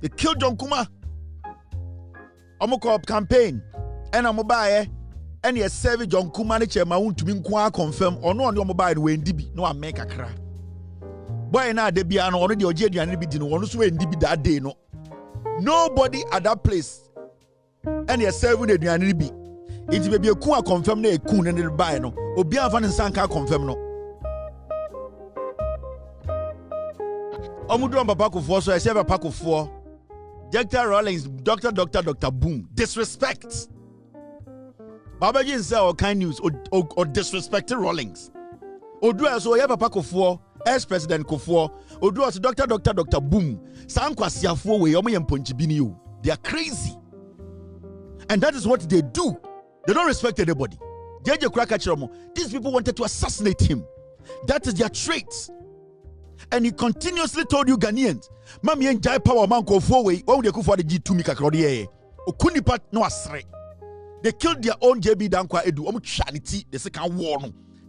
They killed John Kumah. Omoko campaign. And I'm buy and you serve John Kumah chairman to be confirm or no on your mobile way DB. No, I make a cry. Boy, now they be an already or Jenny and be one who's way DB that day. No, nobody at that place. And you're serving the DB. It may be a Kumah confirm a coon and the buy no. Obia Van and Sanka confirm no. Omudron Papako 4, so I serve a pack of 4. Dr. Rollins, Dr. Boom. Disrespect. Baba Jin say all kind news or disrespecting Rollins. Odu so you have a pack of 4, ex-president Kofo. Odu as Dr. Boom. San kwasiafo we omo yemponchibini you. They are crazy. And that is what they do. They don't respect anybody. These people wanted to assassinate him. That is their traits. And he continuously told you Ghanaians, Mami enjoy power man go forward. Why would you go for the G2 Mikakrodi? Okunipat no asre. They killed their own JB Dankwa Edu. Charity, the second war.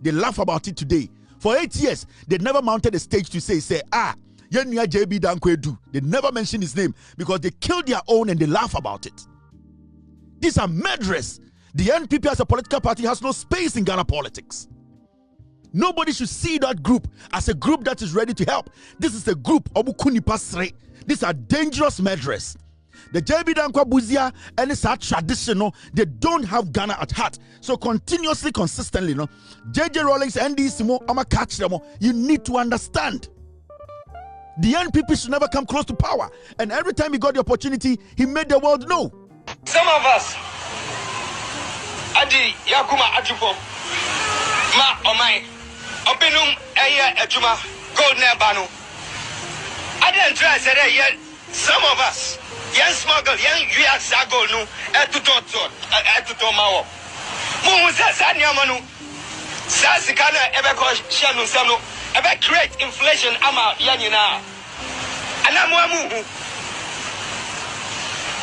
They laugh about it today. For 8 years, they never mounted the stage to say, Yenya JB Dankwa Edu. They never mentioned his name because they killed their own and they laugh about it. These are murderers. The NPP as a political party has no space in Ghana politics. Nobody should see that group as a group that is ready to help. This is a group Obukuni Pasre. These are dangerous murderers. The JB Dankwa Buzia and it's our traditional. They don't have Ghana at heart. So continuously, consistently, JJ Rawlings and these I'ma catch them. You need to understand. The NPP should never come close to power. And every time he got the opportunity, he made the world know. Some of us, Adi Yakuma Ajupo, Ma Omai. Openum aya ejuma gold na banu. Addres said yet some of us young smuggle young US gold no etuto mawo. Mu sa sanyamanu sa sikana ebe ko shanu samno ebe create inflation ama yanyina. Anamu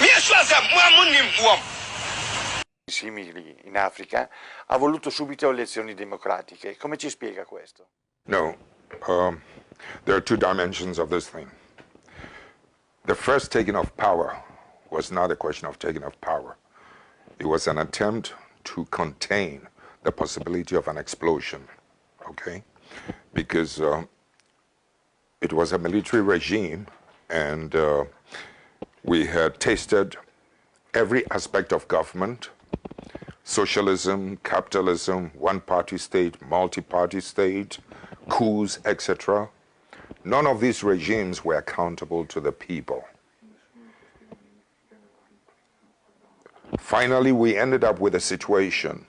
mi swasa mu nim wom. Simili in Africa ha voluto subito elezioni democratiche. Come ci spiega questo? No, there are two dimensions of this thing. The first taking of power was not a question of taking of power. It was an attempt to contain the possibility of an explosion, okay? Because it was a military regime and we had tasted every aspect of government: socialism, capitalism, one-party state, multi-party state, coups, etc. None of these regimes were accountable to the people. Finally, we ended up with a situation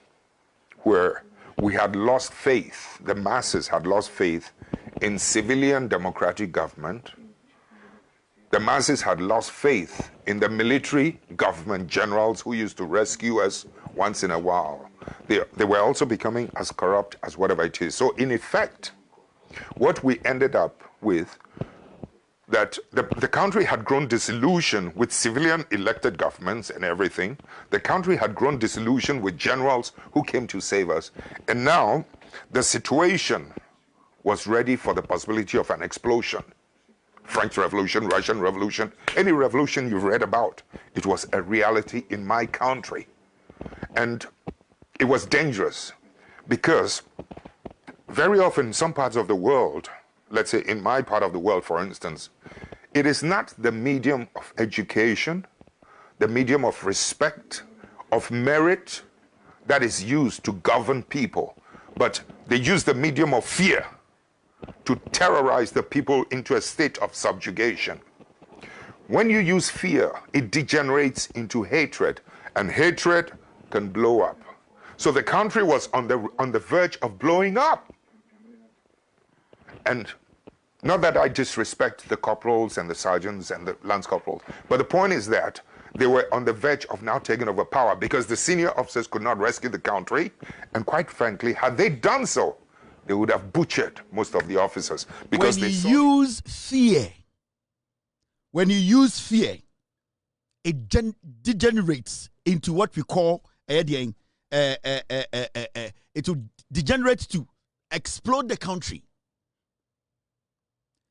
where we had lost faith, the masses had lost faith in civilian democratic government. The masses had lost faith in the military government generals who used to rescue us once in a while. They were also becoming as corrupt as whatever it is. So in effect, what we ended up with, that the country had grown disillusioned with civilian elected governments and everything. The country had grown disillusioned with generals who came to save us. And now the situation was ready for the possibility of an explosion. French Revolution, Russian Revolution, any revolution you've read about, it was a reality in my country. And it was dangerous because very often in some parts of the world, let's say in my part of the world, for instance, it is not the medium of education, the medium of respect, of merit that is used to govern people, but they use the medium of fear to terrorize the people into a state of subjugation. When you use fear, it degenerates into hatred, and hatred can blow up. So the country was on the verge of blowing up. And not that I disrespect the corporals and the sergeants and the lance corporals, but the point is that they were on the verge of now taking over power because the senior officers could not rescue the country. And quite frankly, had they done so, they would have butchered most of the officers. Because when you use fear, it degenerates into what we call it will degenerate to explode the country.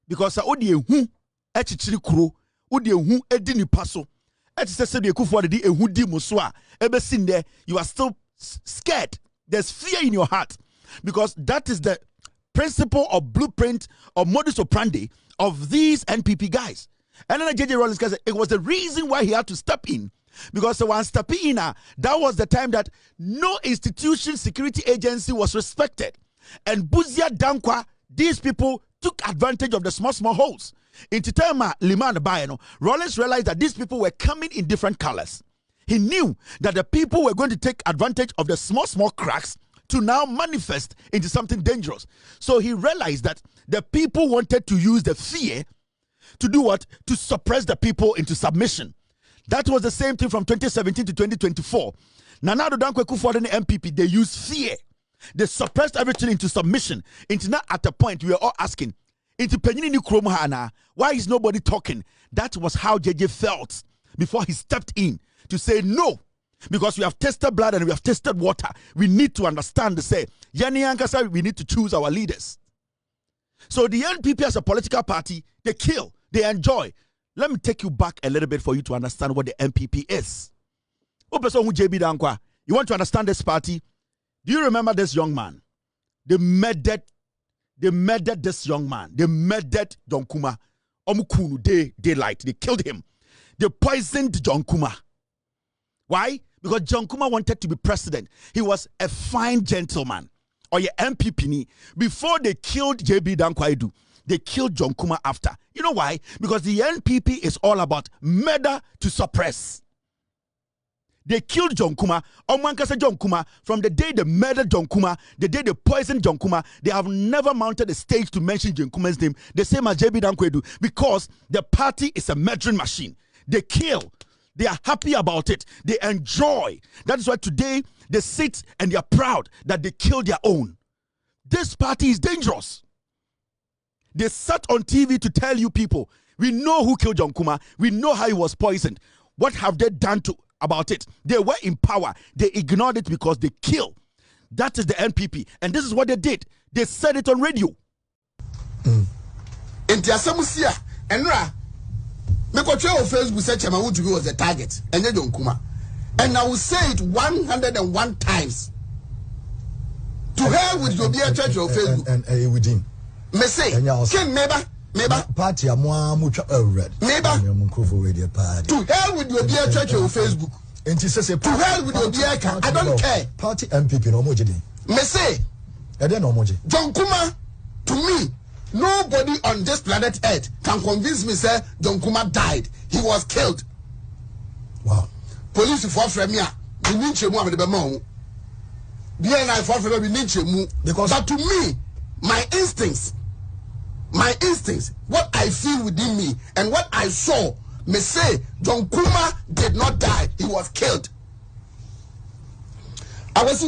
Because udi ehu edi ni paso. It says the Akufo Addo ehu di muswa. Ebe sin there, you are still scared. There's fear in your heart because that is the principle or blueprint or modus operandi of these NPP guys. And then JJ Rawlings said it was the reason why he had to step in. Because when stepping in, that was the time that no institution, security agency was respected. And Buzia Dankwa, these people took advantage of the small holes. In Titama, Liman Bayano, Rawlings realized that these people were coming in different colors. He knew that the people were going to take advantage of the small cracks to now manifest into something dangerous. So he realized that the people wanted to use the fear to do what? To suppress the people into submission. That was the same thing from 2017 to 2024. Nana Addo Dankwa Akufo Addo and MPP, they used fear. They suppressed everything into submission. Into now at a point we are all asking, into Penini Kromhana, why is nobody talking? That was how JJ felt before he stepped in to say no. Because we have tested blood and we have tested water. We need to understand to say, Yani Ankasa, we need to choose our leaders. So the NPP as a political party, they kill, they enjoy. Let me take you back a little bit for you to understand what the NPP is. You want to understand this party? Do you remember this young man? They murdered this young man. They murdered John Kumah. Omukunu daylight. They killed him. They poisoned John Kumah. Why? Because John Kumah wanted to be president. He was a fine gentleman. Or your MPP. Before they killed JB Dankwa Addo, they killed John Kumah after. You know why? Because the NPP is all about murder to suppress. They killed John Kumah. Omankasa John Kumah. From the day they murdered John Kumah, the day they poisoned John Kumah, they have never mounted a stage to mention John Kumah's name, the same as JB Dankwa Addo, because the party is a murdering machine. They kill. They are happy about it. They enjoy. That is why today they sit and they are proud that they killed their own. This party is dangerous. They sat on TV to tell you people, we know who killed John Kumah. We know how he was poisoned. What have they done about it? They were in power. They ignored it because they killed. That is the NPP. And this is what they did. They said it on radio. Me ko tell on Facebook say Chairman Woodruby was the target and John Kumah. And I will say it 101 times. To hell with your dear church on Facebook. And within. Me say, Ken Meba party amwa mucha red. Meba to hell with your dear church on Facebook. And she says to hell with your dear car. I don't care. Party MPP no mojidi. Me say, no moji. John Kumah, to me, nobody on this planet Earth can convince me say John Kumah died. He was killed. Wow. Police for Fremia, we need chemu am the bemo. BNI for Fremia we need chemu. Because but to me, my instincts, what I feel within me and what I saw, me say John Kumah did not die. He was killed. I was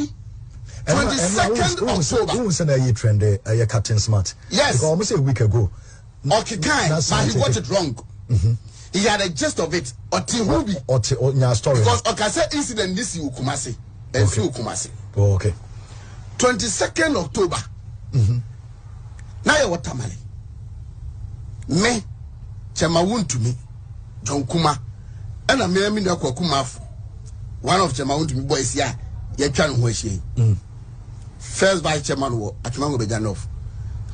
22nd October. Who was a trend? A Captain Smart. Yes. Because almost a week ago. Okay, but he got it wrong. He had a gist of it. Otihubi. Story. Because Okase incident this is Ukumasi. And few Ukumasi. Oh, okay. 22nd October. Now you what tamale? Me, Chemawun to me, John Kumah, and a mere minute Kumah. One of Chemawun to me boys here. First vice chairman was Akimango Bejanov.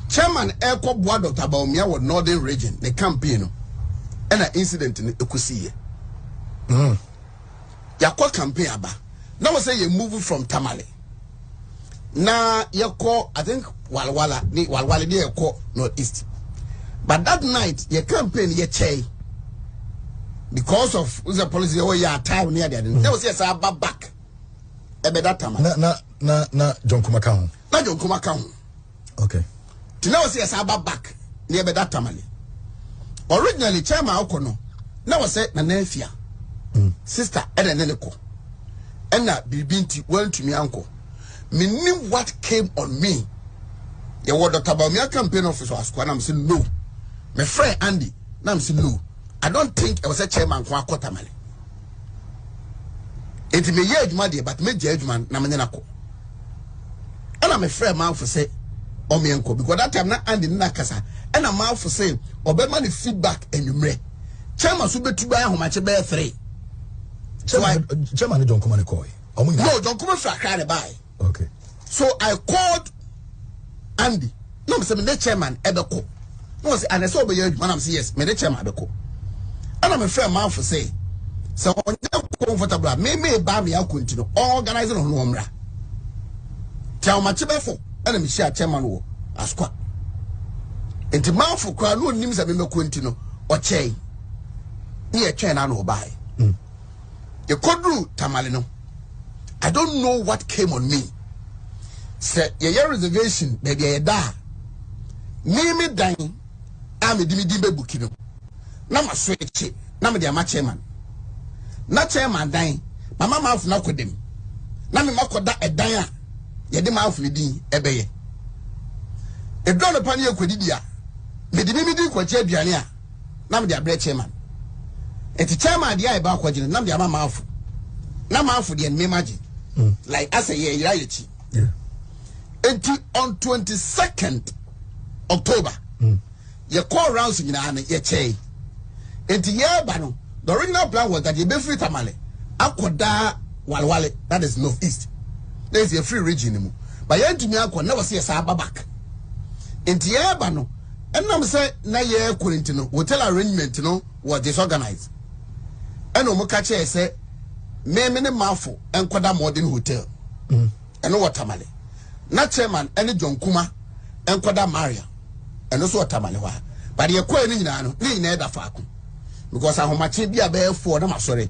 Chairman Airco Board of Tabaumia was Northern Region, the campaign, and an incident in Ukusi. Yako campaign aba. Now say you move from Tamale. Now Yako, I think Walwala near Northeast. But that night, your campaign ye chay. Because of the policy or your time near there. There was yes, back. That time. Na John Kumah count. Na John Kumah count. Okay. To now see a back near that tamale. Originally, Chairman Okono. Now say na Nefia. Sister Eda Neneko. And na Bibinti went to me uncle. Me knew what came on me. The word Dr. Baumia campaign officer was and I'm saying no. My friend Andy, now I'm saying no. I don't think I was a chairman kwa tamale. It may yet muddy, but me judgment Namenako. And I'm a friend mouth for say, or me uncle, because that time not Andy Nakasa, and a mouth for say, or be money feedback and you may. chairman so betu ba ho mache be 3 so chairman John Kumah call no John Kumah fra cry buy okay so I called Andy no me say me chairman ebeko no say and say obey adwuma na say yes me chairman ebeko and I'm a friend man for say so comfortable me ba me akontino organize no no mra tell mache be for and me share chairman wo askwa enti man for kwa no nim say me kontino o chey ye twen na no buy ye kodru tamale no I don't know what came on me say ye reservation baby ye da me dan am di be buki no na ma switch na me dia ma chairman na chairman dan mama ma afu na kodem na me makoda edan a ye de ma afu ni din ebeye e do no pani ekodidi a me di mi di kwachi aduane a na me dia bre chairman eti chairman dia e ba kwagine na me dia ma afu na ma afu de me maji like as a ye ira yechi enti on 22nd October ye call rounds nyina na ye chey enti ye ba no the original plan was that ye be free tamale akoda walwale that is northeast there is a free region mu but ye ntumi akọ na wose ye sa back enti ye ba no enam say na ye kurenti no hotel arrangement no was disorganized eno mu ka che say me ne mafo enkoda modern hotel eno watamale na chairman ene John Kumah enkoda Maria eno so watamale wa but ye kwa ni nyina no ni nyina da faako because ahomache bia be for na masore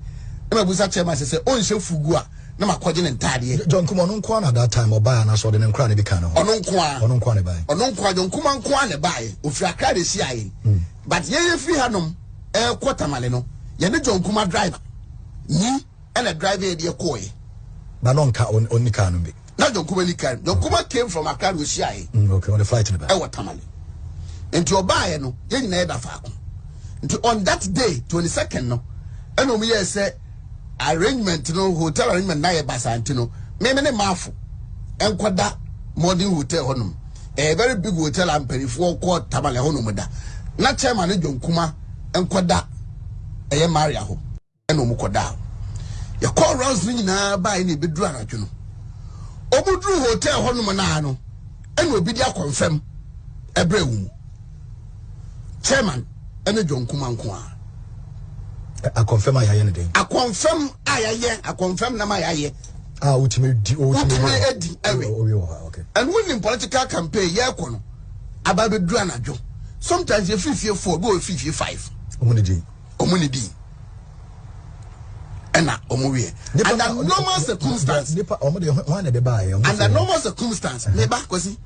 na mabusa chairman say on hye fugu a na makoje ne ntade John Kumah no nko na that time oba na so de ne nkra ne bi kan no ono nko ne bai ono nko John Kumah nko ne bai ofira ka de si aye but ye free hanom kwatamale no ye ne John Kumah driver ni and a driver de koy but no nka oni kan no bi na John Kumah ni kan John Kumah came from Accra we si aye okay on the flight ne bai watamale enti oba no ye nyina da faako. On that day, 22nd, no, and we say arrangement, no hotel arrangement, na basantino, me mafu, and kwada modern hotel honum, a very big hotel and penny 4 quart tamale honumada. Not chairman John Kumah and kwada a Maria home, and umukoda. You call rounds na by any bedrana, you know. Obudru hotel honumanano, and will be there confirm a brew. Chairman. Ene John Kumah nko a confirm ayaye ne den a confirm ayaye a confirm na mayaye ultimate edi okay and when in political campaign ye kono ababe dru anadwo sometimes you feel 4 go 55 omuni di ena omuwe and the normal circumstance and the normal circumstance ne ba kwesi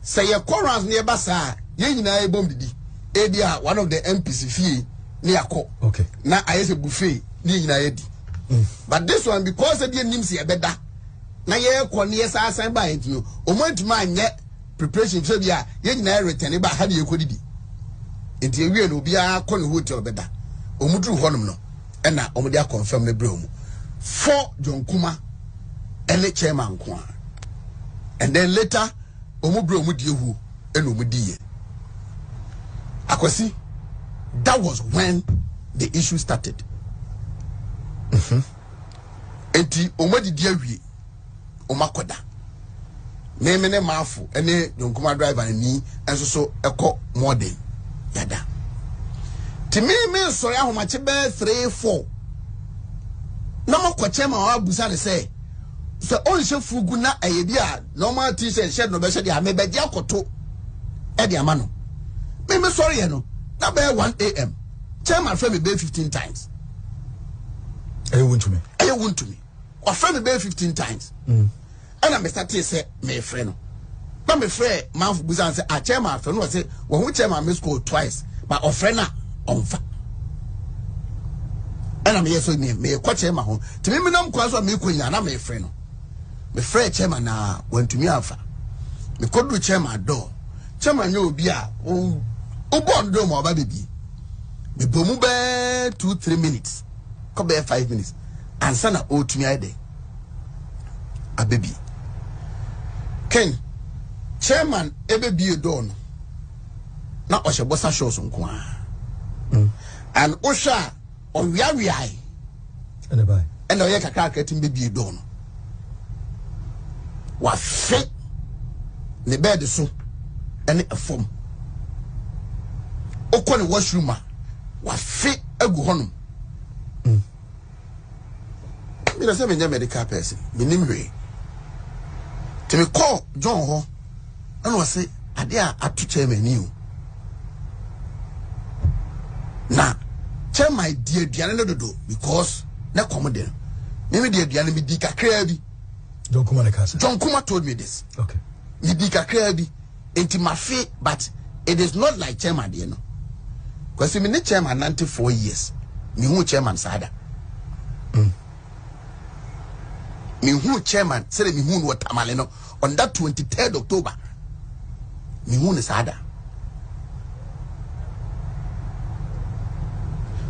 say your corals near basa ye nyina e bom didi Edia one of the MPs fee near ko okay na ayese buffet ni nyina yedi but this one because the nim se ebeda na ye ko ne yesa asan ba enti o montuma anye preparation so bia ye nyina return ba ha de ye kodidi enti ewie no bia ko ne hotel beda o mudru honum no na o mudi confirm ne bremu for John Kumah ene chairman ko and then later o mudru o mudi ehu ene o mudi ye Akwasi, that was when the issue started. Enti omadi diawie omakoda. Memene mafu ene John Kumah driver ni enso so eko modern yada. Ti me so ya homache be 3-4. Na makwache ma wa busa ne say so onhye fugu na ayebi a normal t-shirt shed no be shed ya me be dia koto e dia ma no. Me sorry no. Na be 1 a.m. Chairman friend me be 15 times. You want to me? You want to me? Or friend me be 15 times. And I start to say me friend. But me friend man for business say a chairman friend no say when chairman me score twice, but or friend na on fa. And I'm here so me kwa chairman ho. Ti me nam kwa so me kwanya na me friend no. Me friend chairman na want to me afa. Me kodu chairman door. Chairman yo obi a Obondo mo ba baby. Me bomu be 2-3 minutes. Ko be 5 minutes. Ansa na otumi ade. A baby. Ken chairman ebe bi do no. Na o she bossa shows nko a. and Osha on we And by. and the Yaka getting baby don. What fit the bed so and a form. Okon washroom, what fit a guhonum. Me na say me medical person, me nimre. To me call John Ho, and was say, Ade a to chairman you. Na, chair my dear Diana do because na commodity. Maybe dear Diana be dika krabi. John Kumah John Kumah told me this. Okay. Me dika krabi into my feet, but it is not like chairman, you know. Because me chairman 94 years. Me who chairman sada. Me who chairman said me who what tamaleno on that 23rd October. Me who is sada.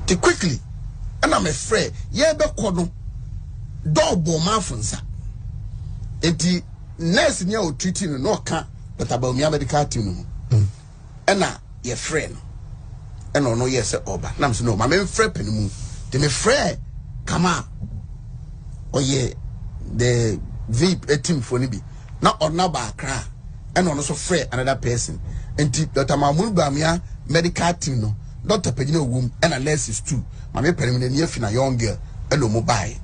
Te quickly, and I'm afraid ye be kono double mafunsa. Enti nurse nya o treating no ka but about me medical team no. Na ye friend. And no yes oba. Na so no ma me frɛ panimu. Te me frɛ kama. Oye the VIP team for ni bi. Na ona ba akra. And on also frɛ another person. Enti Dr. Mahmoud Bamia medical team no. Dr. Pejino womb and a nurses too. My permanent near fina young girl and mobile.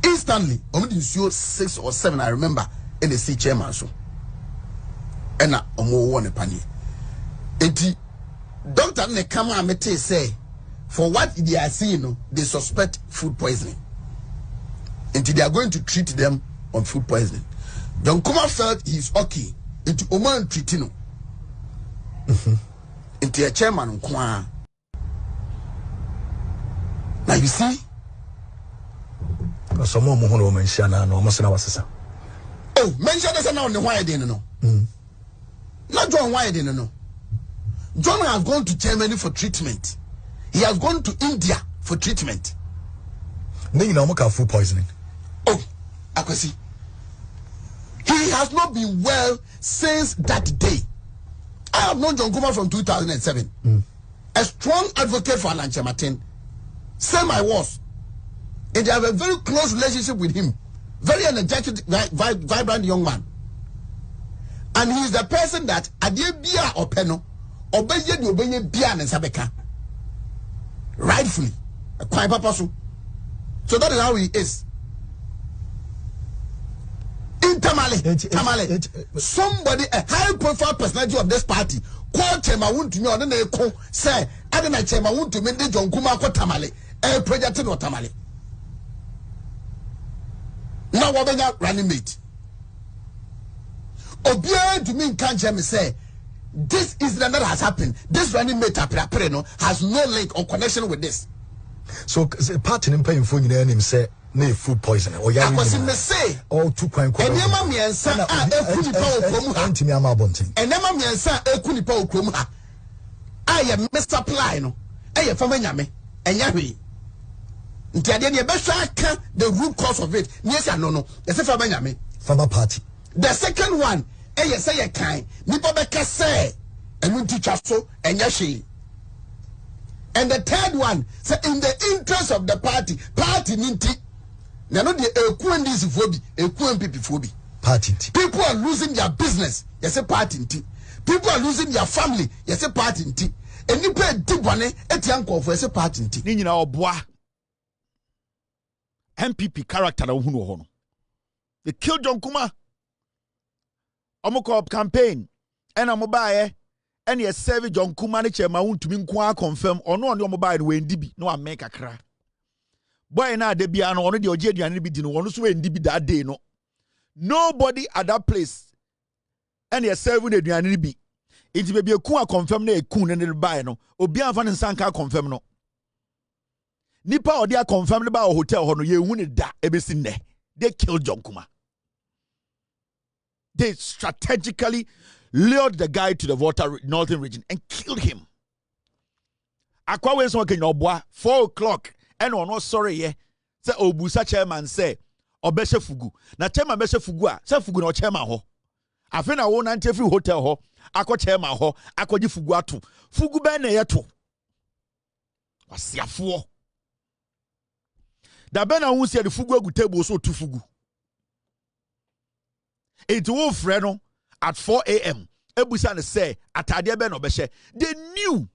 Instantly, only 6 or 7, I remember, in the sea chairman so. And a more one a penny. Eti Doctor ne come and mete say for what they are seeing, they suspect food poisoning. Until they are going to treat them on food poisoning. John Kumah felt he's okay. Into Oman treating. Into a chairman kwa. Now you see, some more who mention and almost an hour. Oh, mention this now on the why I didn't know. Not John, why I didn't know. John has gone to Germany for treatment. He has gone to India for treatment. Then you know food poisoning. Oh, Akwasi. He has not been well since that day. I have known John Kumah from 2007. A strong advocate for Alan Martin. Same I was. And they have a very close relationship with him. Very energetic, vibrant young man. And he is the person that Adebia or Peno, obeye bia and sabeka. Rightfully. Quite purposeful. So that is how he is. In Tamale, somebody, a high profile personality of this party, called Chema to me on the call, say, I don't know Chema to me, John Kumah Tamale, a project in Tamale. Now, what about running mate? Obia to me can't say, this incident that has happened, this running mate has no link or connection with this. So, party in paying for your name say, no food poisoning or I was in the say, all 2 points. And Yama me and son, a Kunipa, and Yama me and son, a Kunipa Kumah. I am Mr. Plino, I am from Yame, and Yami. Until best the root cause of it. Yes, I no. The Sefa Benjamin. From a party. The second one, yes, I can. Nipobeka say, and we teach us so, and yashi. And the third one, say in the interest of the party ninti. Now, not the Equandis phobi, Equan people phobi. Party. People are losing their business. Yes, a party. People are losing their family. Yes, a party. And you pay deep money at young call for a party. Nina Obwa. MPP character na hunu hono. They killed John Kumah. Omoko campaign. And amobaye. And ye serve John Kumah ne chema untumi nko confirm ono oni omobaye we ndibi no ameka kra. Boy na de bia no ono de oje aduane bi di no ono so we ndibi that day no. Nobody at that place. And ye serve the aduane bi. Iti be eku confirm na eku ne bae no. Obi anfa ne nsanka confirm no. Nipa or they are confirmed about a hotel hono ye wuni da ebesinde. They killed John Kumah. They strategically lured the guy to the northern region and killed him. Akwa we so ke nyobwa 4 o'clock and no sorry ye. Say obusa chairman say obehye fugu. Na chairman behye fugu a say fugu na chairman ho. Afi na wo na free hotel ho akọ chairman ho akọji fugu ato. Fugu be na ye to. Wasiafo. Da bena hu se the fugu agu table so tu fugu. It wo freno at 4 a.m. Ebusa say atade be no behye. They knew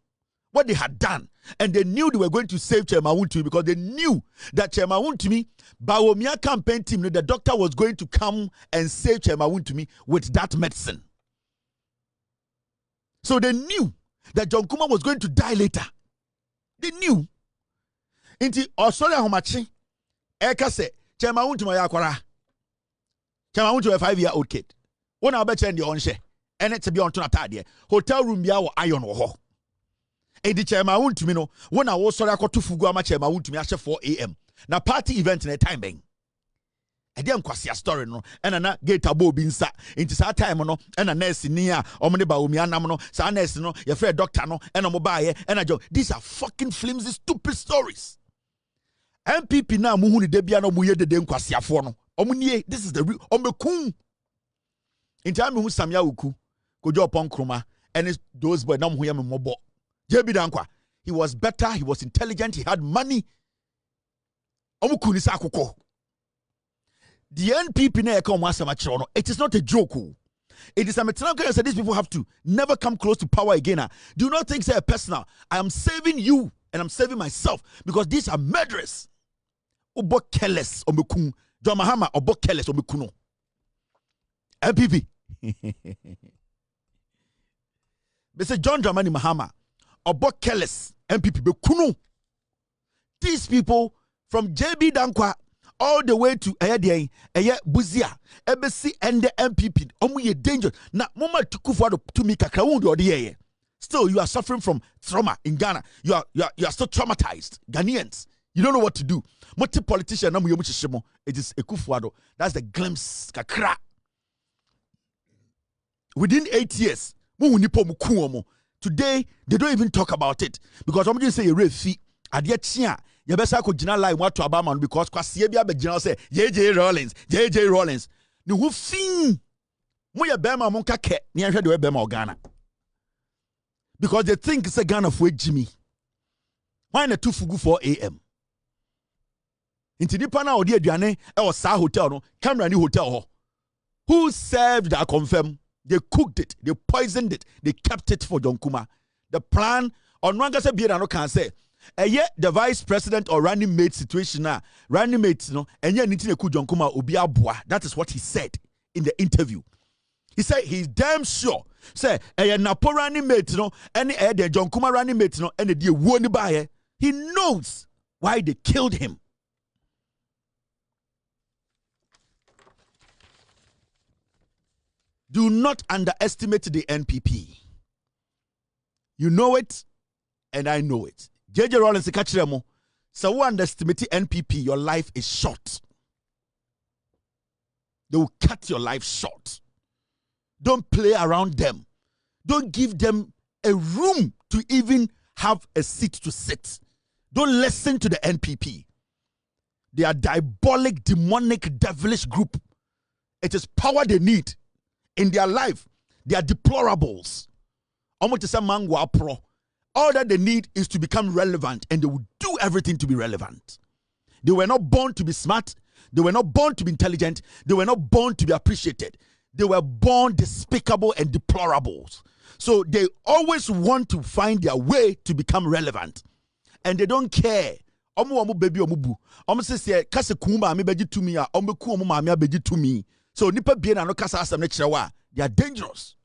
what they had done, and they knew they were going to save Chairman Wontumi because they knew that Chairman Wontumi, Bawumia campaign team, the doctor was going to come and save Chairman Wontumi with that medicine. So they knew that John Kumah was going to die later. They knew. Inti Australia homachi, Eka se Chairman Wontumi yakwara. Chairman Wontumi a 5-year-old kid. One I bet you the onche, and it's a be on to atade. Hotel room ya or iron or ho. Edi Chairman Wontumi no when I was sorry to fugu ama Chairman Wontumi at 4 a.m. Na party event in a time bang. E dey nkwasi story no and na gate abo bi nsa into sa time no and na nurse ni a omne ba omi anam no sa nurse no your friend doctor no and omo ba ye and ajo these are fucking flimsy stupid stories. MPP na mu hu ni de bia no mu ye de nkwasi afo no omo nie this is the real omekun into am hu samya uku kojo upon kroma and those boy na mu ye me mobo. JB Dankwa, he was better, he was intelligent, he had money. The NPP na come once a it is not a joke. It is a material that these people have to never come close to power again. Do not think say personal. I am saving you and I'm saving myself because these are murderers. Obo careless omekun. John Mahama obo careless omekuno. NPP. They say John Dramani Mahama. Obo careless MPP be kunu. These people from JB Dankwa all the way to Buzia, Ebesi and the MPP. Omu ye danger. Na mama Akufo Addo to me kakra wundi odi. Still, you are suffering from trauma in Ghana. You are still traumatized. Ghanaians, you don't know what to do. Multi politician namu yomu chishimo. It is Akufo Addo. That's the glimpse kakra. Within 8 years, mu nipo mu kuomo. Today, they don't even talk about it. Because I'm just say a refi, adia chia, you best ko jina lie what to Obama because kwasiebia be jina say JJ Rollins. No who fin mo ye bema mo kake, ni ahwe de bema Ghana. Because they think it's a Ghana for Jimmy. Why na 2 fugu 4 a.m. Inti nipa na odi aduane e o sa hotel no, camera ni hotel ho. Who served that confirm? They cooked it, they poisoned it, they kept it for John Kumah. The plan on Rangasa Biena no can say, yet the vice president or running mate situation now, running mates no, and yet Nitine ku John Kumah ubia bua. That is what he said in the interview. He said he's damn sure. Say, napo running mate no, and the John Kumah running mate no, and the dear woni buy. He knows why they killed him. Do not underestimate the NPP. You know it, and I know it. JJ Rollins Kachiremo, so who underestimate the NPP, your life is short. They will cut your life short. Don't play around them. Don't give them a room to even have a seat to sit. Don't listen to the NPP. They are diabolic, demonic, devilish group. It is power they need. In their life, they are deplorables. All that they need is to become relevant, and they will do everything to be relevant. They were not born to be smart. They were not born to be intelligent. They were not born to be appreciated. They were born despicable and deplorables. So they always want to find their way to become relevant. And they don't care. Baby say kase kuma me beji to me, omu ma me beji to me. So nipa bien no kasa asem ne kirewa, they are dangerous.